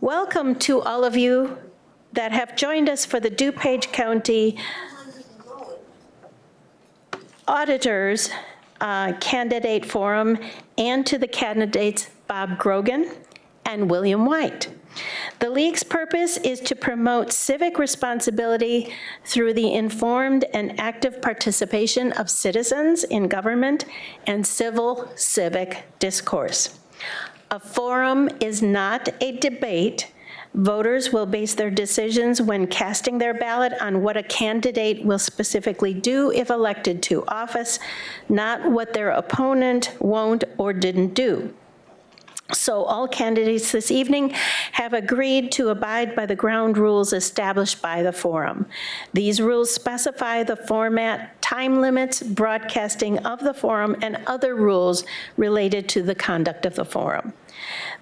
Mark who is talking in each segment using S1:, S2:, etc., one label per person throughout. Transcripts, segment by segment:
S1: Welcome to all of you that have joined us for the DuPage County Auditors Candidate Forum, and to the candidates Bob Grogan and William White. The League's purpose is to promote civic responsibility through the informed and active participation of citizens in government and civil civic discourse. A forum is not a debate. Voters will base their decisions when casting their ballot on what a candidate will specifically do if elected to office, not what their opponent won't or didn't do. So all candidates this evening have agreed to abide by the ground rules established by the forum. These rules specify the format, time limits, broadcasting of the forum, and other rules related to the conduct of the forum.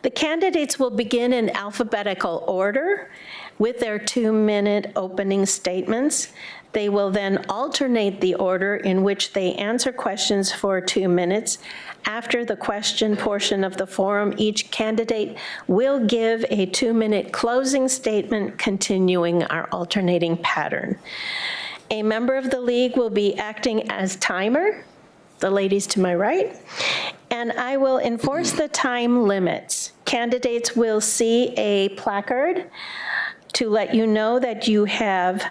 S1: The candidates will begin in alphabetical order with their 2-minute opening statements. They will then alternate the order in which they answer questions for 2 minutes. After the question portion of the forum, each candidate will give a 2-minute closing statement, continuing our alternating pattern. A member of the League will be acting as timer, the ladies to my right, and I will enforce the time limits. Candidates will see a placard to let you know that you have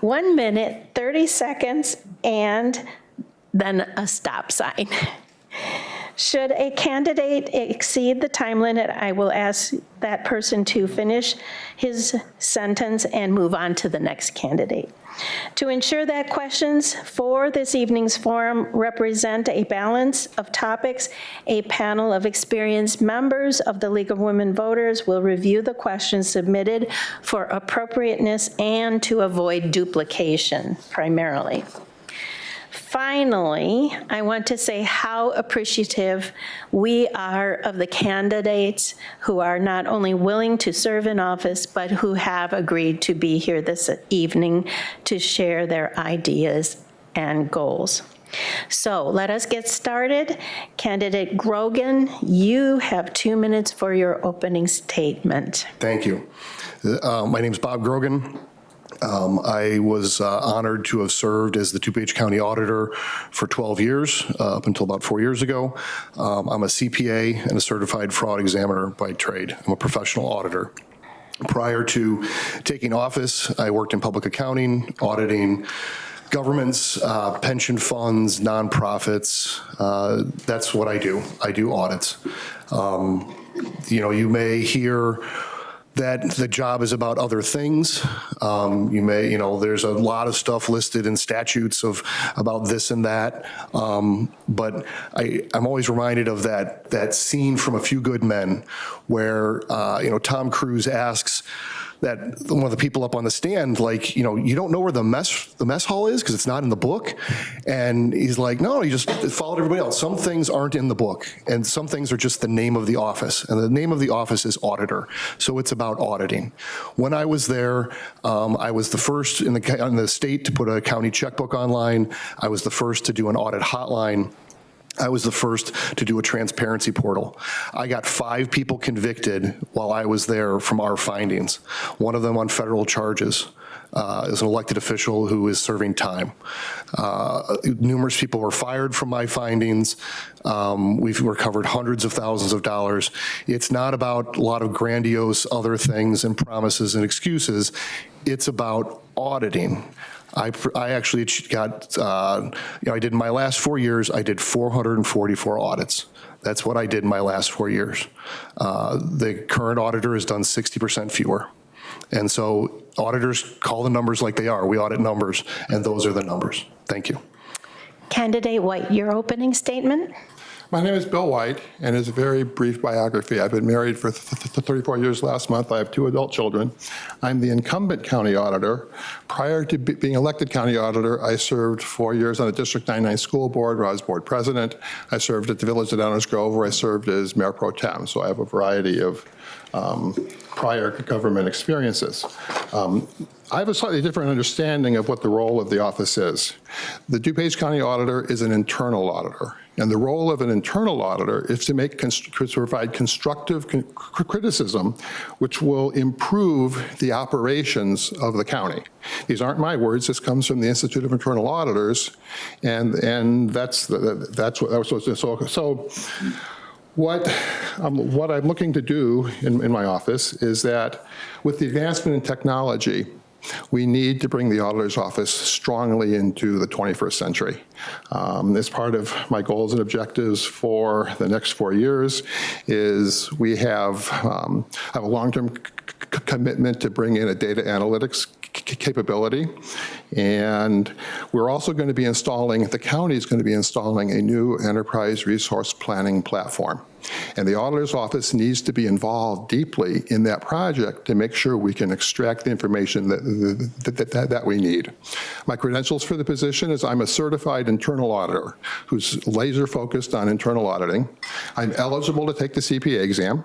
S1: 1 minute, 30 seconds, and then a stop sign. Should a candidate exceed the time limit, I will ask that person to finish his sentence and move on to the next candidate. To ensure that questions for this evening's forum represent a balance of topics, a panel of experienced members of the League of Women Voters will review the questions submitted for appropriateness and to avoid duplication primarily. Finally, I want to say how appreciative we are of the candidates who are not only willing to serve in office, but who have agreed to be here this evening to share their ideas and goals. So let us get started. Candidate Grogan, you have 2 minutes for your opening statement.
S2: Thank you. My name is Bob Grogan. I was honored to have served as the DuPage County Auditor for 12 years, up until about 4 years ago. I'm a CPA and a certified fraud examiner by trade. I'm a professional auditor. Prior to taking office, I worked in public accounting, auditing governments, pension funds, nonprofits. That's what I do. I do audits. You may hear that the job is about other things. There's a lot of stuff listed in statutes about this and that. But I'm always reminded of that scene from A Few Good Men where, Tom Cruise asks that one of the people up on the stand, you don't know where the mess hall is because it's not in the book. And he's like, no, you just followed everybody else. Some things aren't in the book, and some things are just the name of the office. And the name of the office is Auditor. So it's about auditing. When I was there, I was the first in the state to put a county checkbook online. I was the first to do an audit hotline. I was the first to do a transparency portal. I got 5 people convicted while I was there from our findings. One of them on federal charges is an elected official who is serving time. Numerous people were fired from my findings. We've recovered hundreds of thousands of dollars. It's not about a lot of grandiose other things and promises and excuses. It's about auditing. I actually got, I did in my last 4 years, I did 444 audits. That's what I did in my last 4 years. The current auditor has done 60% fewer. And so auditors call the numbers like they are. We audit numbers, and those are the numbers. Thank you.
S1: Candidate White, your opening statement.
S3: My name is Bill White, and it's a very brief biography. I've been married for 34 years last month. I have 2 adult children. I'm the incumbent county auditor. Prior to being elected county auditor, I served 4 years on the District 99 school board where I was board president. I served at the Village of Downers Grove where I served as mayor pro tem. So I have a variety of prior government experiences. I have a slightly different understanding of what the role of the office is. The DuPage County Auditor is an internal auditor. And the role of an internal auditor is to provide constructive criticism, which will improve the operations of the county. These aren't my words. This comes from the Institute of Internal Auditors, and that's what. So what I'm looking to do in my office is that with the advancement in technology, we need to bring the auditor's office strongly into the 21st century. As part of my goals and objectives for the next 4 years is we have a long-term commitment to bring in a data analytics capability. And we're also going to be installing, the county is going to be installing a new enterprise resource planning platform. And the auditor's office needs to be involved deeply in that project to make sure we can extract the information that we need. My credentials for the position is I'm a certified internal auditor who's laser focused on internal auditing. I'm eligible to take the CPA exam,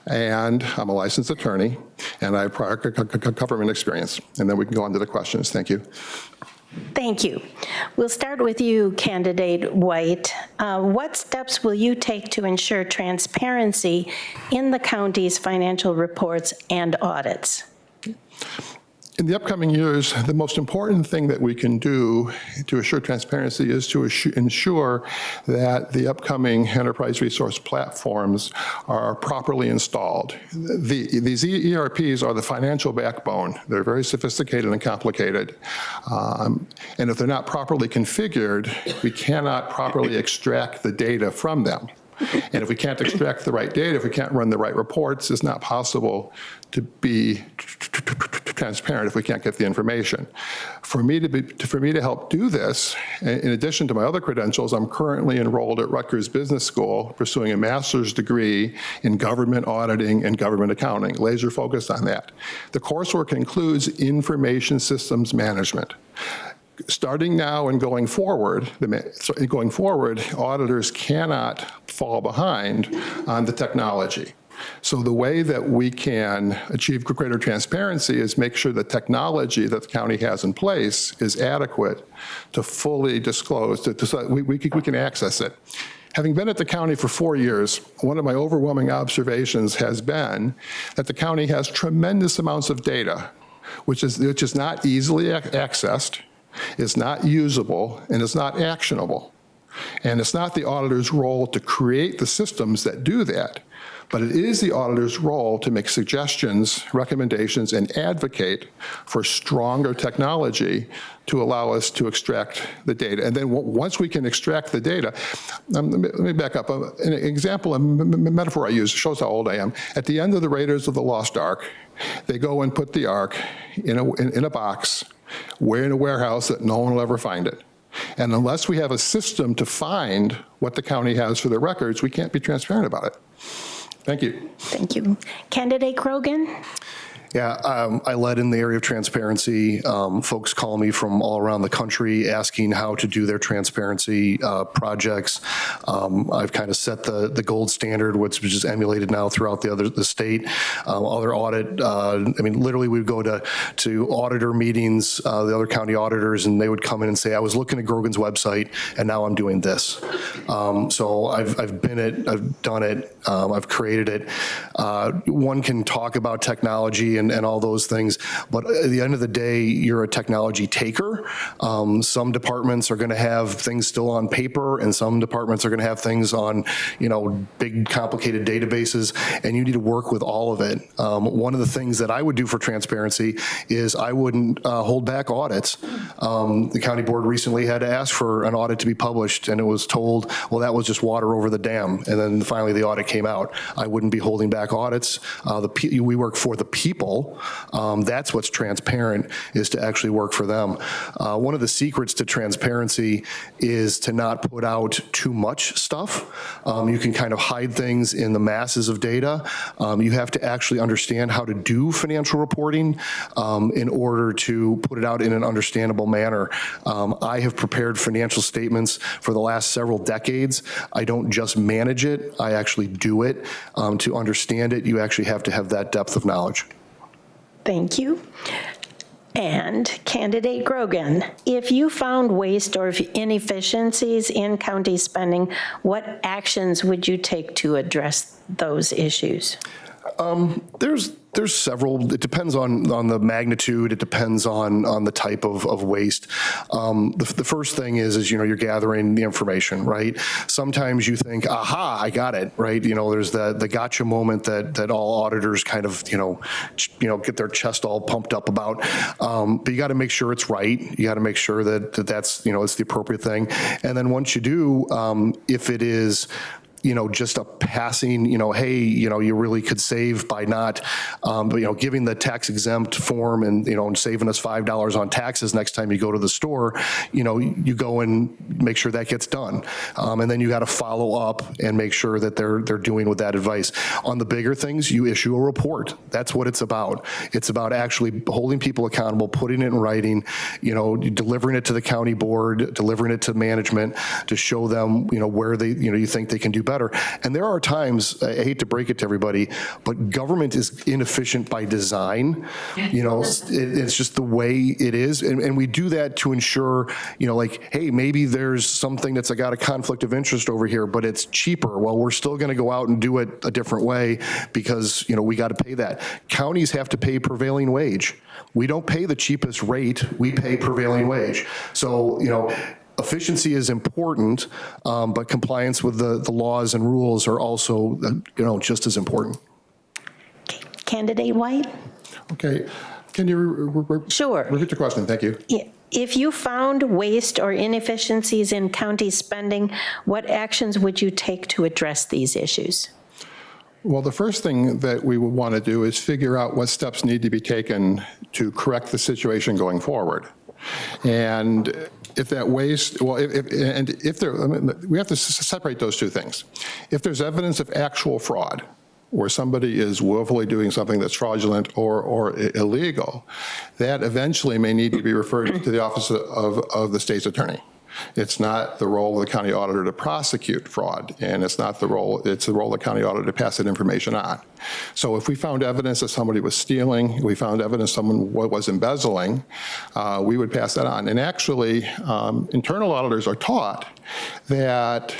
S3: and I'm a licensed attorney, and I have prior government experience. And then we can go on to the questions. Thank you.
S1: Thank you. We'll start with you, Candidate White. What steps will you take to ensure transparency in the county's financial reports and audits?
S3: In the upcoming years, the most important thing that we can do to assure transparency is to ensure that the upcoming enterprise resource platforms are properly installed. These ERPs are the financial backbone. They're very sophisticated and complicated. And if they're not properly configured, we cannot properly extract the data from them. And if we can't extract the right data, if we can't run the right reports, it's not possible to be transparent if we can't get the information. For me to help do this, in addition to my other credentials, I'm currently enrolled at Rutgers Business School pursuing a master's degree in government auditing and government accounting, laser focused on that. The coursework includes information systems management. Starting now and going forward, auditors cannot fall behind on the technology. So the way that we can achieve greater transparency is make sure the technology that the county has in place is adequate to fully disclose, so that we can access it. Having been at the county for 4 years, one of my overwhelming observations has been that the county has tremendous amounts of data, which is not easily accessed, is not usable, and is not actionable. And it's not the auditor's role to create the systems that do that, but it is the auditor's role to make suggestions, recommendations, and advocate for stronger technology to allow us to extract the data. And then once we can extract the data, let me back up. An example, a metaphor I use shows how old I am. At the end of the Raiders of the Lost Ark, they go and put the Ark in a box, in a warehouse that no one will ever find it. And unless we have a system to find what the county has for their records, we can't be transparent about it. Thank you.
S1: Thank you. Candidate Grogan?
S2: Yeah, I led in the area of transparency. Folks call me from all around the country asking how to do their transparency projects. I've kind of set the gold standard, which is emulated now throughout the state. Other audit, I mean, literally we would go to auditor meetings, the other county auditors, and they would come in and say, I was looking at Grogan's website and now I'm doing this. So I've been it, I've done it, I've created it. One can talk about technology and all those things, but at the end of the day, you're a technology taker. Some departments are going to have things still on paper, and some departments are going to have things on, big complicated databases, and you need to work with all of it. One of the things that I would do for transparency is I wouldn't hold back audits. The county board recently had to ask for an audit to be published, and it was told, well, that was just water over the dam, and then finally the audit came out. I wouldn't be holding back audits. We work for the people. That's what's transparent, is to actually work for them. One of the secrets to transparency is to not put out too much stuff. You can kind of hide things in the masses of data. You have to actually understand how to do financial reporting in order to put it out in an understandable manner. I have prepared financial statements for the last several decades. I don't just manage it, I actually do it. To understand it, you actually have to have that depth of knowledge.
S1: Thank you. And candidate Grogan, if you found waste or inefficiencies in county spending, what actions would you take to address those issues?
S2: There's several. It depends on the magnitude. It depends on the type of waste. The first thing is you're gathering the information, right? Sometimes you think, aha, I got it, right? There's the gotcha moment that all auditors kind of get their chest all pumped up about. But you got to make sure it's right. You got to make sure that's it's the appropriate thing. And then once you do, if it is just a passing, hey, you really could save by not, giving the tax exempt form and saving us $5 on taxes next time you go to the store, you go and make sure that gets done. And then you got to follow up and make sure that they're doing with that advice. On the bigger things, you issue a report. That's what it's about. It's about actually holding people accountable, putting it in writing, delivering it to the county board, delivering it to management to show them, where they, you think they can do better. And there are times, I hate to break it to everybody, but government is inefficient by design. It's just the way it is. And we do that to ensure, hey, maybe there's something that's got a conflict of interest over here, but it's cheaper. Well, we're still going to go out and do it a different way because, we got to pay that. Counties have to pay prevailing wage. We don't pay the cheapest rate. We pay prevailing wage. So, efficiency is important, but compliance with the laws and rules are also, just as important.
S1: Okay. Candidate White?
S3: Okay. Can you
S1: Sure.
S3: repeat the question? Thank you.
S1: Yeah. If you found waste or inefficiencies in county spending, what actions would you take to address these issues?
S3: Well, the first thing that we would want to do is figure out what steps need to be taken to correct the situation going forward. And if that waste, well, we have to separate those two things. If there's evidence of actual fraud, where somebody is willfully doing something that's fraudulent or illegal, that eventually may need to be referred to the office of the state's attorney. It's not the role of the county auditor to prosecute fraud, and it's the role of the county auditor to pass that information on. So if we found evidence that somebody was stealing, we found evidence someone was embezzling, we would pass that on. And actually, internal auditors are taught that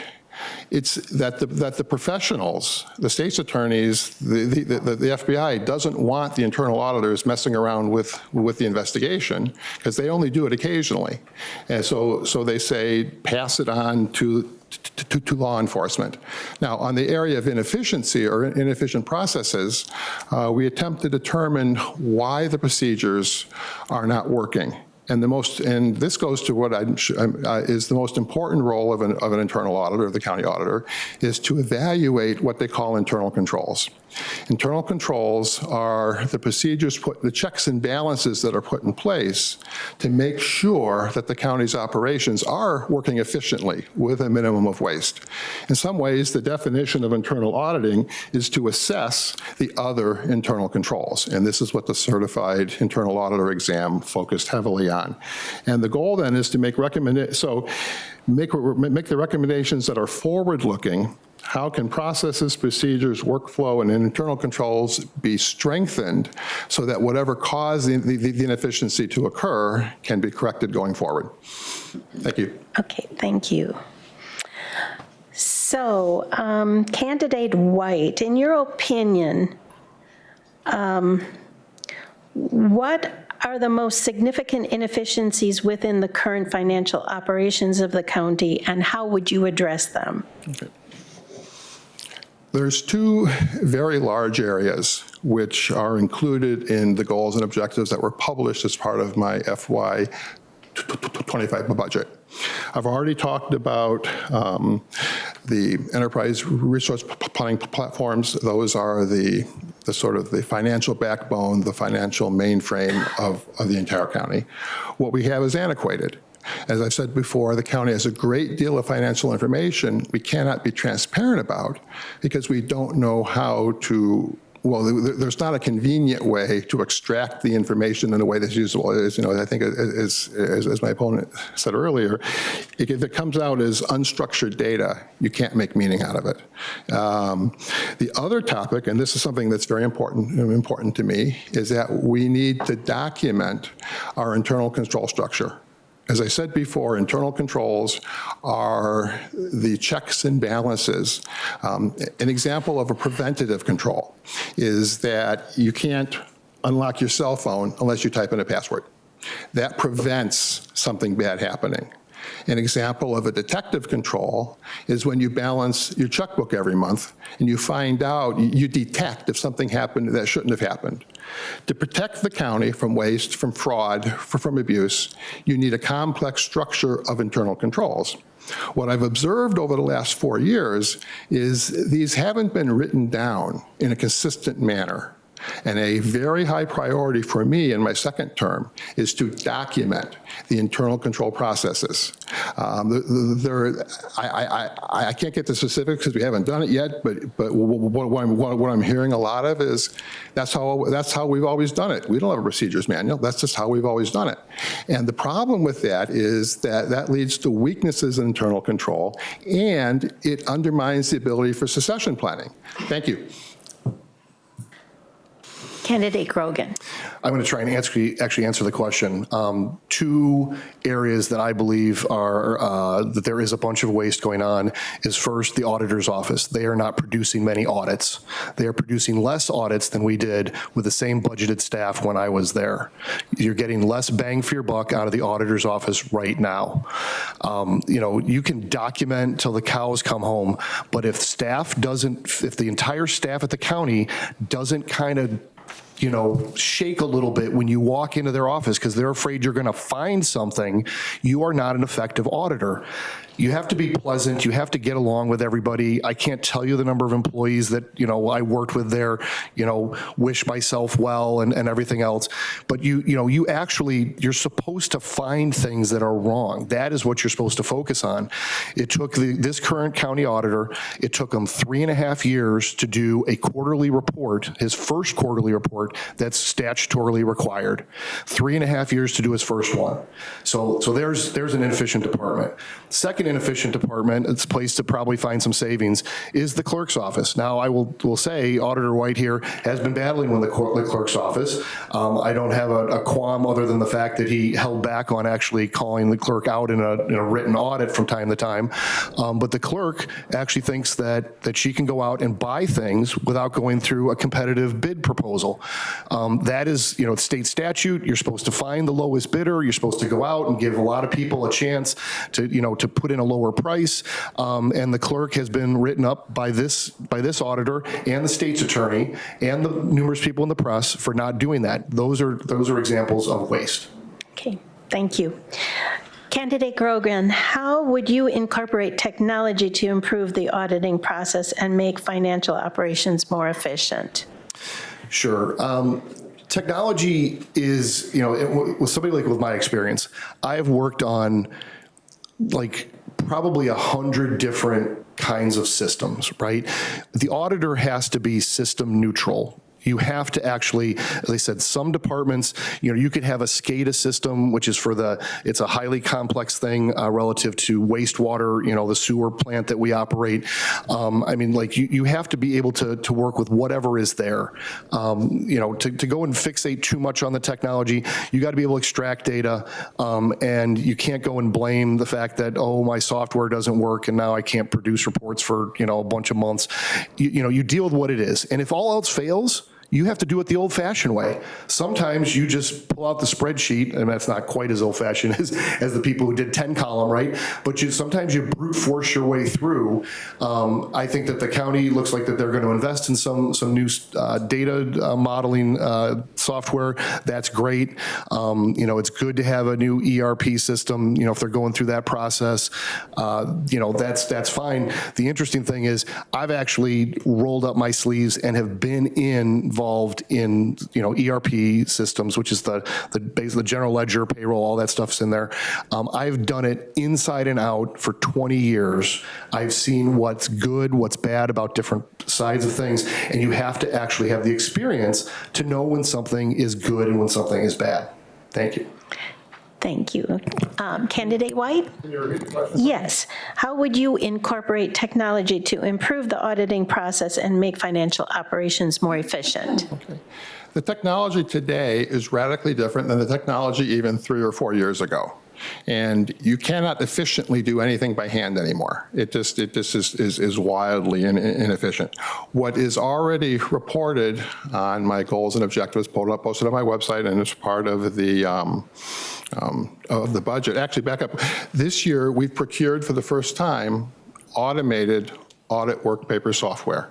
S3: the professionals, the state's attorneys, the FBI doesn't want the internal auditors messing around with the investigation because they only do it occasionally. And so they say, pass it on to law enforcement. Now, on the area of inefficiency or inefficient processes, we attempt to determine why the procedures are not working. And this goes to what is the most important role of an internal auditor, of the county auditor, is to evaluate what they call internal controls. Internal controls are the procedures, the checks and balances that are put in place to make sure that the county's operations are working efficiently with a minimum of waste. In some ways, the definition of internal auditing is to assess the other internal controls. And this is what the certified internal auditor exam focused heavily on. And the goal then is to make the recommendations that are forward-looking. How can processes, procedures, workflow, and internal controls be strengthened so that whatever caused the inefficiency to occur can be corrected going forward? Thank you.
S1: Okay, thank you. So, Candidate White, in your opinion, what are the most significant inefficiencies within the current financial operations of the county, and how would you address them?
S3: Okay. There's two very large areas which are included in the goals and objectives that were published as part of my FY25 budget. I've already talked about the enterprise resource planning platforms. Those are the sort of the financial backbone, the financial mainframe of the entire county. What we have is antiquated. As I've said before, the county has a great deal of financial information we cannot be transparent about because we don't know how to well, there's not a convenient way to extract the information in a way that's usable. I think as my opponent said earlier, if it comes out as unstructured data, you can't make meaning out of it. The other topic, and this is something that's very important to me, is that we need to document our internal control structure. As I said before, internal controls are the checks and balances. An example of a preventative control is that you can't unlock your cell phone unless you type in a password. That prevents something bad happening. An example of a detective control is when you balance your checkbook every month and you find out, you detect if something happened that shouldn't have happened. To protect the county from waste, from fraud, from abuse, you need a complex structure of internal controls. What I've observed over the last 4 years is these haven't been written down in a consistent manner. And a very high priority for me in my second term is to document the internal control processes. I can't get the specifics because we haven't done it yet, but what I'm hearing a lot of is that's how we've always done it. We don't have a procedures manual. That's just how we've always done it. And the problem with that is that leads to weaknesses in internal control, and it undermines the ability for succession planning. Thank you.
S1: Candidate Grogan.
S2: I'm going to try and actually answer the question. Two areas that I believe are that there is a bunch of waste going on is first the auditor's office. They are not producing many audits. They are producing less audits than we did with the same budgeted staff when I was there. You're getting less bang for your buck out of the auditor's office right now. You can document till the cows come home, but if the entire staff at the county doesn't kind of shake a little bit when you walk into their office because they're afraid you're going to find something, you are not an effective auditor. You have to be pleasant. You have to get along with everybody. I can't tell you the number of employees that, I worked with there, wish myself well and everything else. But you're supposed to find things that are wrong. That is what you're supposed to focus on. It took this current county auditor, it took him 3.5 years to do a quarterly report, his first quarterly report that's statutorily required. 3.5 years to do his first one. So there's an inefficient department. Second inefficient department, it's a place to probably find some savings, is the clerk's office. Now, I will say Auditor White here has been battling with the clerk's office. I don't have a qualm other than the fact that he held back on actually calling the clerk out in a written audit from time to time. But the clerk actually thinks that she can go out and buy things without going through a competitive bid proposal. That is, it's state statute. You're supposed to find the lowest bidder. You're supposed to go out and give a lot of people a chance to put in a lower price. And the clerk has been written up by this auditor and the state's attorney and the numerous people in the press for not doing that. Those are examples of waste.
S1: Okay, thank you. Candidate Grogan, how would you incorporate technology to improve the auditing process and make financial operations more efficient?
S2: Sure. Technology is, with somebody with my experience, I have worked on probably 100 different kinds of systems, right? The auditor has to be system neutral. You have to actually, as I said, some departments, you could have a SCADA system, which is it's a highly complex thing relative to wastewater, the sewer plant that we operate. You have to be able to work with whatever is there. To go and fixate too much on the technology, you got to be able to extract data, and you can't go and blame the fact that, my software doesn't work and now I can't produce reports for, a bunch of months. You deal with what it is. And if all else fails, you have to do it the old-fashioned way. Sometimes you just pull out the spreadsheet, and that's not quite as old-fashioned as the people who did 10-column, right? But sometimes you brute force your way through. I think that the county looks like that they're going to invest in some new data modeling software. That's great. It's good to have a new ERP system. If they're going through that process, that's fine. The interesting thing is, I've actually rolled up my sleeves and have been involved in, ERP systems, which is the general ledger, payroll, all that stuff's in there. I've done it inside and out for 20 years. I've seen what's good, what's bad about different sides of things, and you have to actually have the experience to know when something is good and when something is bad. Thank you.
S1: Thank you. Candidate White?
S3: Can you repeat the question?
S1: Yes. How would you incorporate technology to improve the auditing process and make financial operations more efficient?
S3: Okay. The technology today is radically different than the technology even 3 or 4 years ago. And you cannot efficiently do anything by hand anymore. It just is wildly inefficient. What is already reported on my goals and objectives posted on my website and is part of the budget. Actually, back up. This year, we've procured for the first time automated audit work paper software.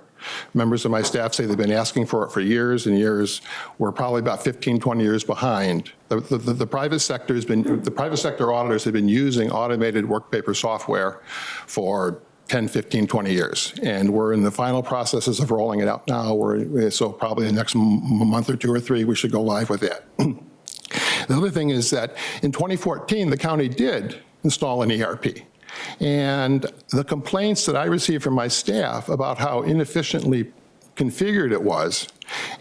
S3: Members of my staff say they've been asking for it for years and years. We're probably about 15, 20 years behind. The private sector auditors have been using automated work paper software for 10, 15, 20 years. And we're in the final processes of rolling it out now. So probably the next month or 2 or 3, we should go live with that. The other thing is that in 2014, the county did install an ERP. And the complaints that I received from my staff about how inefficiently configured it was,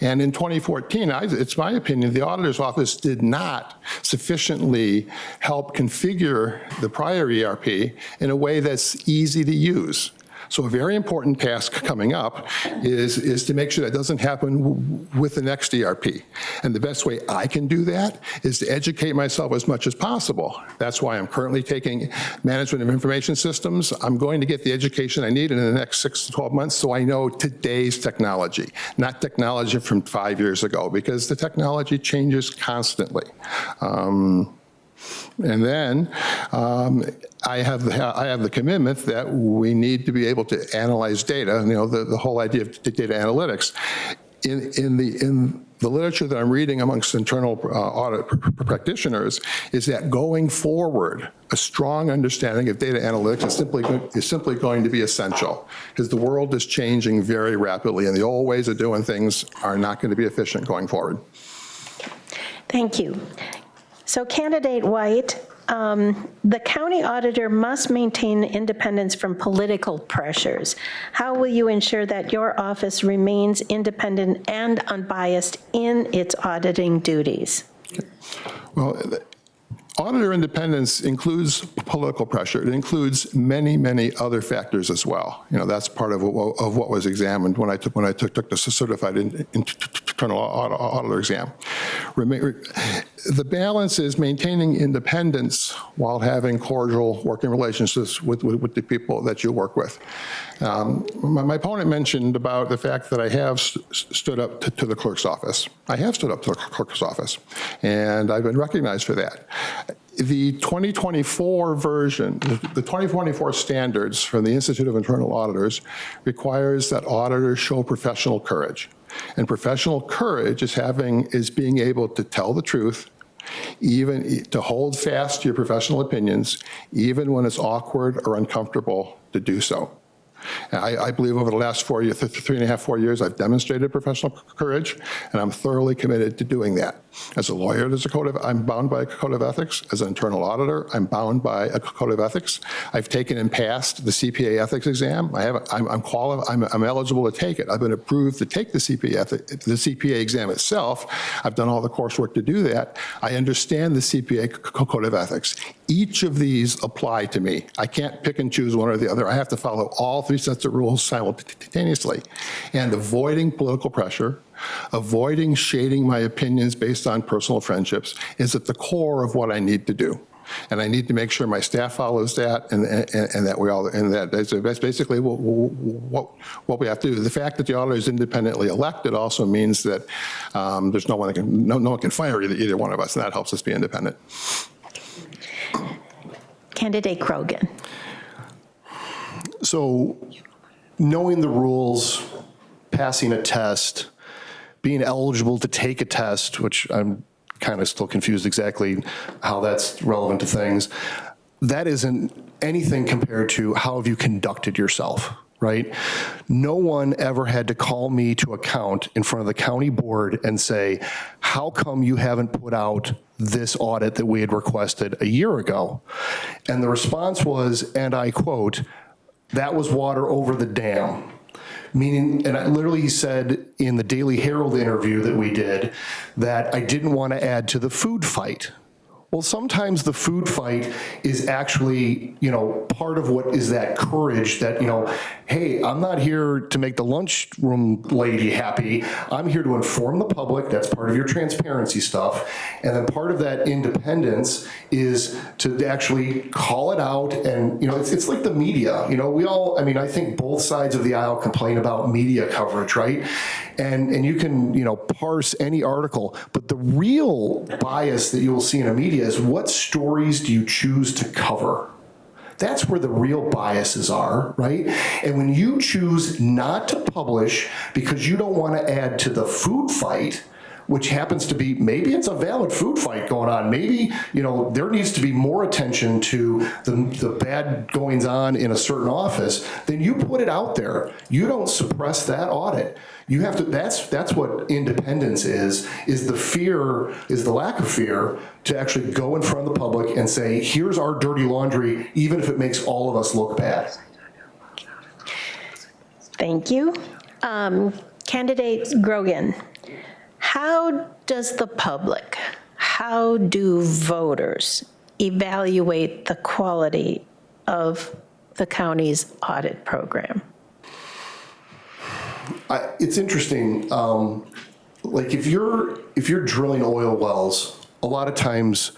S3: and in 2014, it's my opinion, the auditor's office did not sufficiently help configure the prior ERP in a way that's easy to use. So a very important task coming up is to make sure that doesn't happen with the next ERP. And the best way I can do that is to educate myself as much as possible. That's why I'm currently taking management of information systems. I'm going to get the education I need in the next 6 to 12 months so I know today's technology, not technology from 5 years ago, because the technology changes constantly. And then I have the commitment that we need to be able to analyze data. The whole idea of data analytics. In the literature that I'm reading amongst internal audit practitioners is that going forward, a strong understanding of data analytics is simply going to be essential, because the world is changing very rapidly, and the old ways of doing things are not going to be efficient going forward.
S1: Thank you. So Candidate White, the county auditor must maintain independence from political pressures. How will you ensure that your office remains independent and unbiased in its auditing duties?
S3: Well, auditor independence includes political pressure. It includes many, many other factors as well. That's part of what was examined when I took the certified internal auditor exam. The balance is maintaining independence while having cordial working relationships with the people that you work with. My opponent mentioned about the fact that I have stood up to the clerk's office. I have stood up to the clerk's office, and I've been recognized for that. The 2024 version, the 2024 standards from the Institute of Internal Auditors requires that auditors show professional courage. And professional courage is being able to tell the truth, even to hold fast to your professional opinions, even when it's awkward or uncomfortable to do so. I believe over the last 3.5, 4 years, I've demonstrated professional courage, and I'm thoroughly committed to doing that. As a lawyer, I'm bound by a code of ethics. As an internal auditor, I'm bound by a code of ethics. I've taken and passed the CPA ethics exam. I'm eligible to take it. I've been approved to take the CPA exam itself. I've done all the coursework to do that. I understand the CPA code of ethics. Each of these apply to me. I can't pick and choose one or the other. I have to follow all 3 sets of rules simultaneously. And avoiding political pressure, avoiding shading my opinions based on personal friendships is at the core of what I need to do. And I need to make sure my staff follows that, and that's basically what we have to do. The fact that the auditor is independently elected also means that there's no one can fire either one of us, and that helps us be independent.
S1: Candidate Grogan.
S2: So knowing the rules, passing a test, being eligible to take a test, which I'm kind of still confused exactly how that's relevant to things, that isn't anything compared to how have you conducted yourself. right? No one ever had to call me to account in front of the county board and say, how come you haven't put out this audit that we had requested a year ago? And the response was, and I quote, that was water over the dam. Meaning, and literally he said in the Daily Herald interview that we did that I didn't want to add to the food fight. Well, sometimes the food fight is actually, part of what is that courage that, hey, I'm not here to make the lunchroom lady happy. I'm here to inform the public. That's part of your transparency stuff. And then part of that independence is to actually call it out. And, it's like the media. I think both sides of the aisle complain about media coverage, right? And you can, parse any article, but the real bias that you'll see in a media is what stories do you choose to cover? That's where the real biases are, right? And when you choose not to publish because you don't want to add to the food fight, which happens to be, maybe it's a valid food fight going on. Maybe, there needs to be more attention to the bad goings on in a certain office, then you put it out there. You don't suppress that audit. You have to, that's what independence is the lack of fear to actually go in front of the public and say, here's our dirty laundry, even if it makes all of us look bad.
S1: Thank you. Candidate Grogan, how does the public, how do voters evaluate the quality of the county's audit program?
S2: It's interesting. Like if you're drilling oil wells, a lot of times,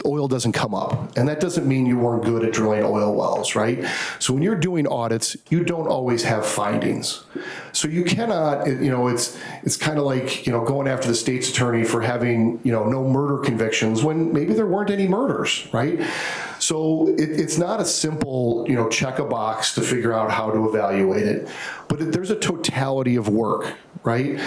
S2: oil doesn't come up. And that doesn't mean you weren't good at drilling oil wells, right? So when you're doing audits, you don't always have findings. So you cannot, it's kind of like, going after the state's attorney for having, no murder convictions when maybe there weren't any murders, right? So it's not a simple, check a box to figure out how to evaluate it, but there's a totality of work, right?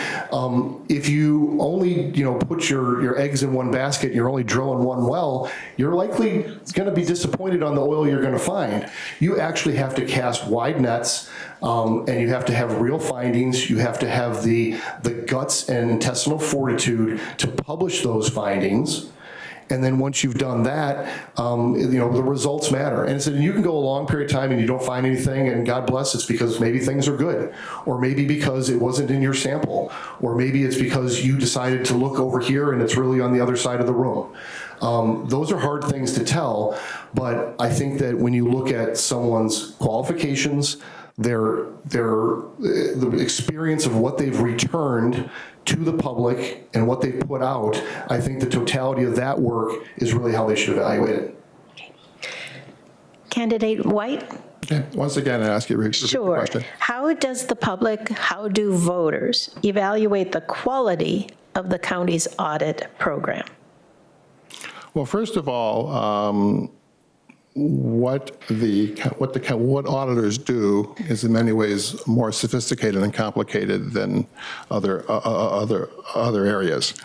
S2: If you only, put your eggs in one basket, you're only drilling one well, you're likely going to be disappointed on the oil you're going to find. You actually have to cast wide nets, and you have to have real findings. You have to have the guts and intestinal fortitude to publish those findings. And then once you've done that, the results matter. And so you can go a long period of time and you don't find anything, and God bless, it's because maybe things are good, or maybe because it wasn't in your sample, or maybe it's because you decided to look over here and it's really on the other side of the room. Those are hard things to tell, but I think that when you look at someone's qualifications, the experience of what they've returned to the public and what they've put out, I think the totality of that work is really how they should evaluate it.
S1: Okay. Candidate White?
S3: Okay. Once again, I ask you to repeat the question.
S1: How does the public, how do voters evaluate the quality of the county's audit program?
S3: Well, first of all, what auditors do is in many ways more sophisticated and complicated than other areas.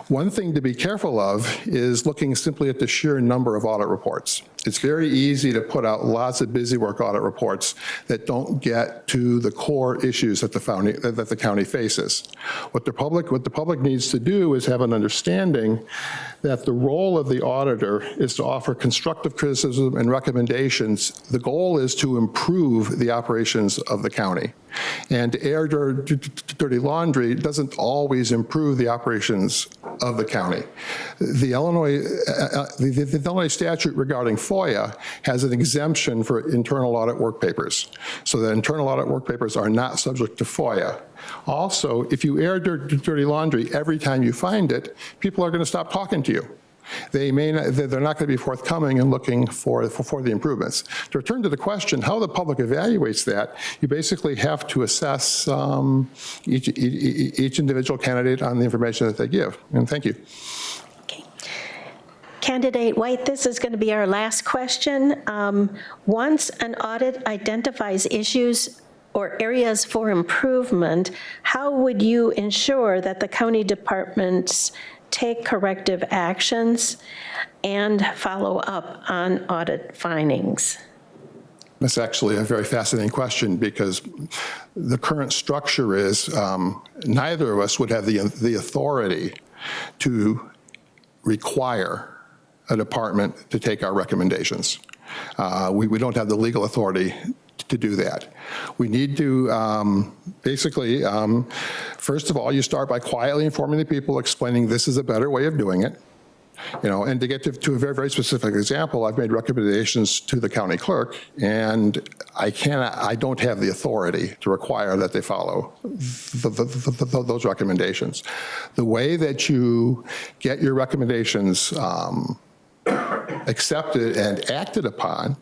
S3: One thing to be careful of is looking simply at the sheer number of audit reports. It's very easy to put out lots of busywork audit reports that don't get to the core issues that the county faces. What the public needs to do is have an understanding that the role of the auditor is to offer constructive criticism and recommendations. The goal is to improve the operations of the county. And to air dirty laundry doesn't always improve the operations of the county. The Illinois statute regarding FOIA has an exemption for internal audit work papers. So that internal audit work papers are not subject to FOIA. Also, if you air dirty laundry every time you find it, people are going to stop talking to you. They're not going to be forthcoming and looking for the improvements. To return to the question, how the public evaluates that, you basically have to assess each individual candidate on the information that they give. And thank you.
S1: Okay. Candidate White, this is going to be our last question. Once an audit identifies issues or areas for improvement, how would you ensure that the county departments take corrective actions and follow up on audit findings?
S3: That's actually a very fascinating question, because the current structure is neither of us would have the authority to require a department to take our recommendations. We don't have the legal authority to do that. We need to basically, first of all, you start by quietly informing the people, explaining this is a better way of doing it. And to get to a very, very specific example, I've made recommendations to the county clerk, and I don't have the authority to require that they follow those recommendations. The way that you get your recommendations accepted and acted upon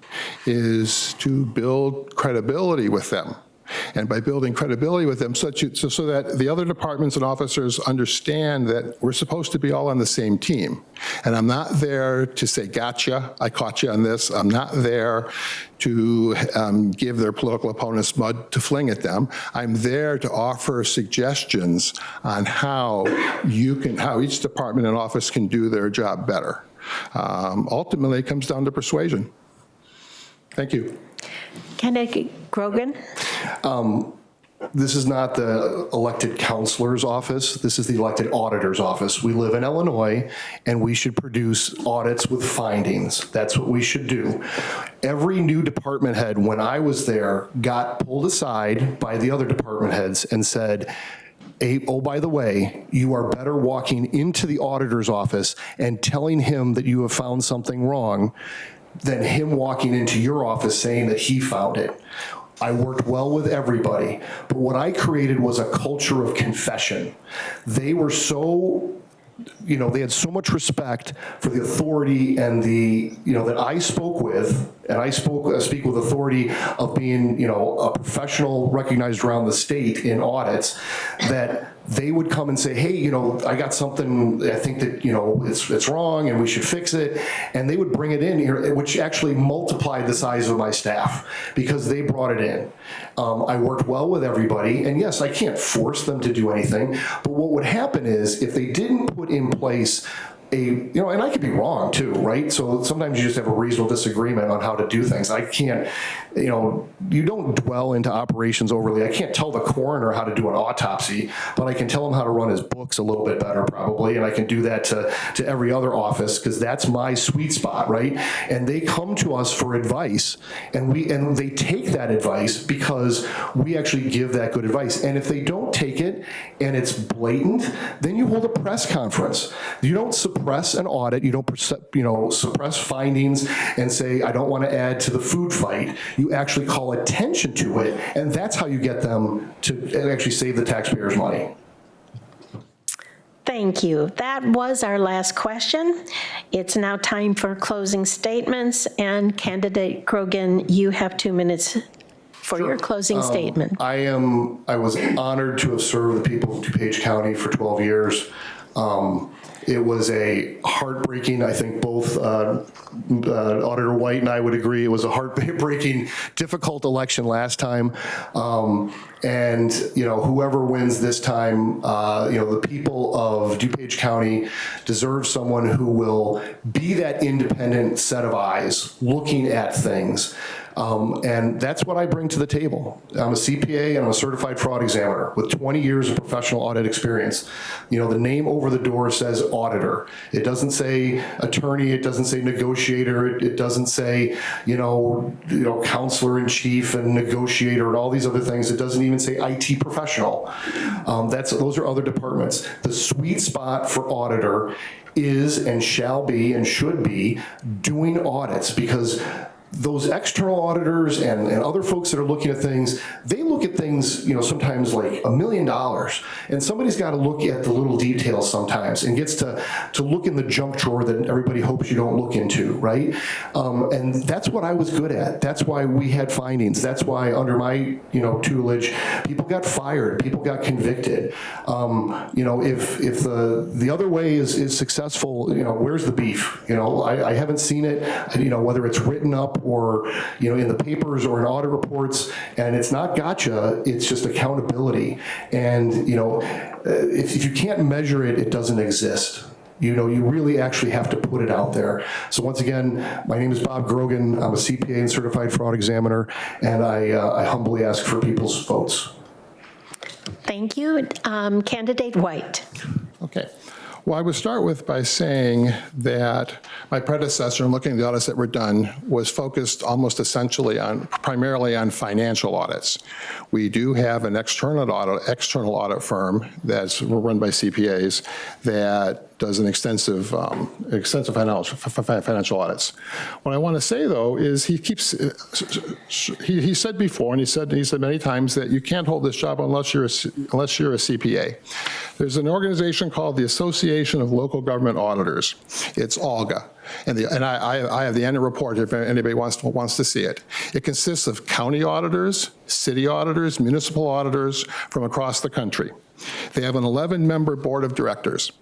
S3: is to build credibility with them. And by building credibility with them so that the other departments and officers understand that we're supposed to be all on the same team. And I'm not there to say, gotcha, I caught you on this. I'm not there to give their political opponents mud to fling at them. I'm there to offer suggestions on how each department and office can do their job better. Ultimately, it comes down to persuasion. Thank you.
S1: Candidate Grogan?
S2: This is not the elected counselor's office. This is the elected auditor's office. We live in Illinois, and we should produce audits with findings. That's what we should do. Every new department head, when I was there, got pulled aside by the other department heads and said, hey, oh, by the way, you are better walking into the auditor's office and telling him that you have found something wrong than him walking into your office saying that he found it. I worked well with everybody, but what I created was a culture of confession. They were so, they had so much respect for the authority and that I spoke with, and I speak with authority of being, a professional recognized around the state in audits, that they would come and say, hey, I got something, I think that, it's wrong and we should fix it. And they would bring it in here, which actually multiplied the size of my staff because they brought it in. I worked well with everybody. And yes, I can't force them to do anything. But what would happen is if they didn't put in place and I could be wrong too, right? So sometimes you just have a reasonable disagreement on how to do things. I can't, you don't dwell into operations overly. I can't tell the coroner how to do an autopsy, but I can tell him how to run his books a little bit better probably, and I can do that to every other office because that's my sweet spot, right? And they come to us for advice, and they take that advice because we actually give that good advice. And if they don't take it and it's blatant, then you hold a press conference. You don't suppress an audit. You don't suppress findings and say, I don't want to add to the food fight. You actually call attention to it, and that's how you get them to actually save the taxpayers' money.
S1: Thank you. That was our last question. It's now time for closing statements, and Candidate Grogan, you have 2 minutes for your closing statement.
S2: I was honored to have served the people of DuPage County for 12 years. It was a heartbreaking, I think both Auditor White and I would agree, it was a heartbreaking, difficult election last time. And whoever wins this time, the people of DuPage County deserve someone who will be that independent set of eyes looking at things. And that's what I bring to the table. I'm a CPA and I'm a certified fraud examiner with 20 years of professional audit experience. The name over the door says auditor. It doesn't say attorney. It doesn't say negotiator. It doesn't say, counselor in chief and negotiator and all these other things. It doesn't even say IT professional. Those are other departments. The sweet spot for auditor is and shall be and should be doing audits, because those external auditors and other folks that are looking at things, they look at things, sometimes like $1 million. And somebody's got to look at the little details sometimes and gets to look in the junk drawer that everybody hopes you don't look into, right? And that's what I was good at. That's why we had findings. That's why under my, tutelage, people got fired, people got convicted. If the other way is successful, where's the beef? I haven't seen it, whether it's written up or in the papers or in audit reports, and it's not gotcha, it's just accountability. And if you can't measure it, it doesn't exist. You really actually have to put it out there. So once again, my name is Bob Grogan. I'm a CPA and certified fraud examiner, and I humbly ask for people's votes.
S1: Thank you. Candidate White.
S3: Okay. Well, I would start with by saying that my predecessor, in looking at the audits that were done, was focused almost essentially primarily on financial audits. We do have an external audit firm that's run by CPAs that does an extensive financial audits. What I want to say, though, is he said before, and he said many times, that you can't hold this job unless you're a CPA. There's an organization called the Association of Local Government Auditors. It's ALGA. And I have the annual report if anybody wants to see it. It consists of county auditors, city auditors, municipal auditors from across the country. They have an 11-member board of directors.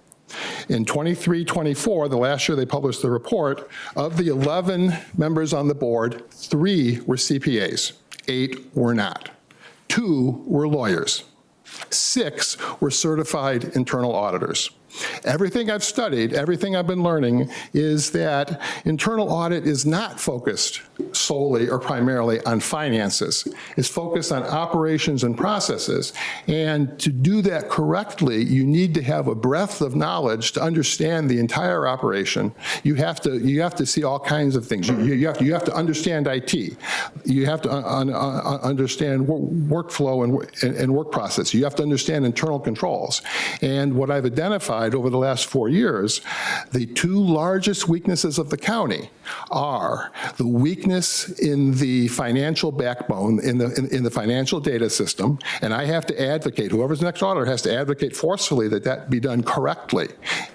S3: In 23-24, the last year they published the report, of the 11 members on the board, 3 were CPAs, 8 were not. 2 were lawyers. 6 were certified internal auditors. Everything I've studied, everything I've been learning is that internal audit is not focused solely or primarily on finances. It's focused on operations and processes. And to do that correctly, you need to have a breadth of knowledge to understand the entire operation. You have to see all kinds of things. You have to understand IT. You have to understand workflow and work process. You have to understand internal controls. And what I've identified over the last 4 years, the 2 largest weaknesses of the county are the weakness in the financial backbone, in the financial data system, and I have to advocate, whoever's the next auditor has to advocate forcefully that that be done correctly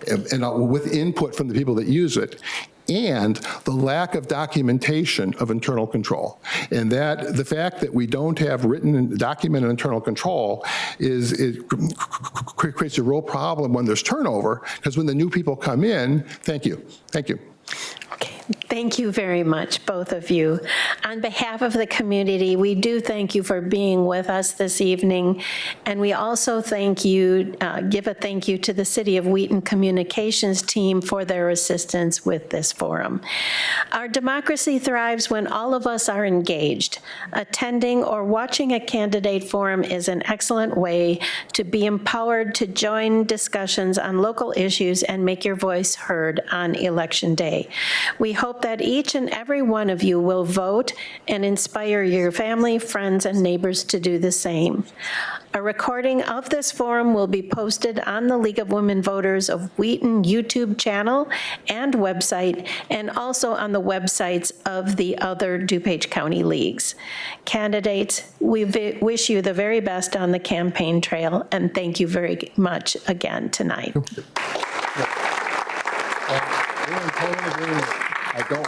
S3: and with input from the people that use it, and the lack of documentation of internal control. And that the fact that we don't have written and documented internal control creates a real problem when there's turnover, because when the new people come in, thank you.
S1: Okay, thank you very much, both of you. On behalf of the community, we do thank you for being with us this evening, and we also give a thank you to the City of Wheaton Communications team for their assistance with this forum. Our democracy thrives when all of us are engaged. Attending or watching a candidate forum is an excellent way to be empowered to join discussions on local issues and make your voice heard on Election Day. We hope that each and every one of you will vote and inspire your family, friends, and neighbors to do the same. A recording of this forum will be posted on the League of Women Voters of Wheaton YouTube channel and website, and also on the websites of the other DuPage County leagues. Candidates, we wish you the very best on the campaign trail, and thank you very much again tonight.
S3: We're in total agreement. I don't